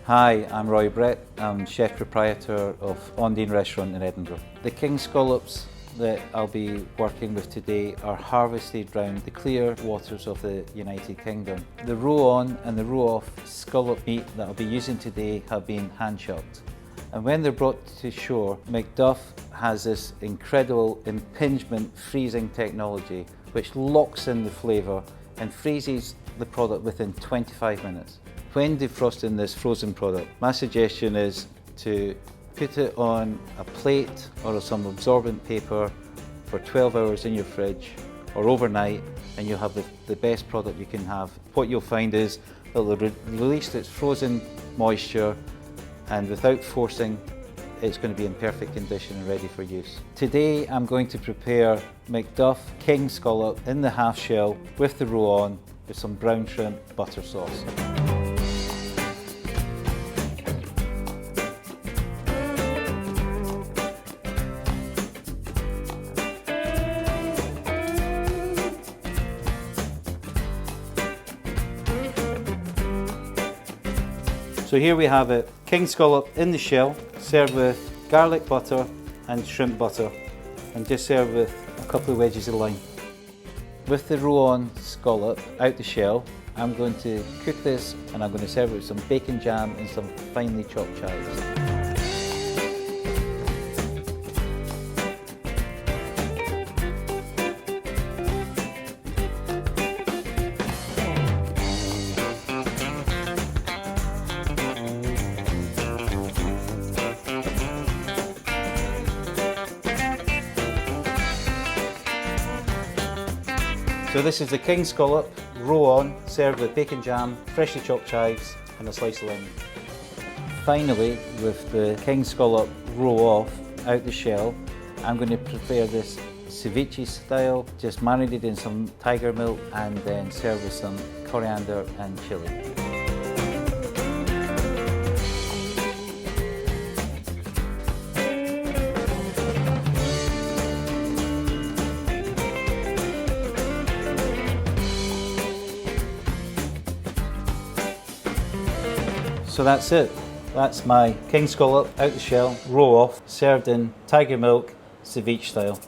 Hi, I'm Roy Brett. I'm chef proprietor of Ondine Restaurant in Edinburgh. The king scallops that I'll be working with today are harvested round the clear waters of the United Kingdom. The roe-on and the roe-off scallop meat that I'll be using today have been hand-chopped. And when they're brought to shore, Macduff has this incredible impingement freezing technology which locks in the flavour and freezes the product within 25 minutes. When defrosting this frozen product, my suggestion is to put it on a plate or some absorbent paper for 12 hours in your fridge or overnight, and you'll have the best product you can have. What you'll find is it'll release its frozen moisture, and without forcing, it's going to be in perfect condition and ready for use. Today I'm going to prepare Macduff king scallop in the half shell with the roe-on with some brown shrimp butter sauce. So here we have it, king scallop in the shell, served with garlic butter and shrimp butter, and just served with a couple of wedges of lime. With the roe-on scallop out the shell, I'm going to cook this and I'm going to serve it with some bacon jam and some finely chopped chives. So this is the king scallop, roe-on, served with bacon jam, freshly chopped chives and a slice of lemon. Finally, with the king scallop roe-off out the shell, I'm going to prepare this ceviche style, just marinated in some tiger milk and then serve with some coriander and chilli. So that's it. That's my king scallop out the shell, roe-off, served in tiger milk, ceviche style.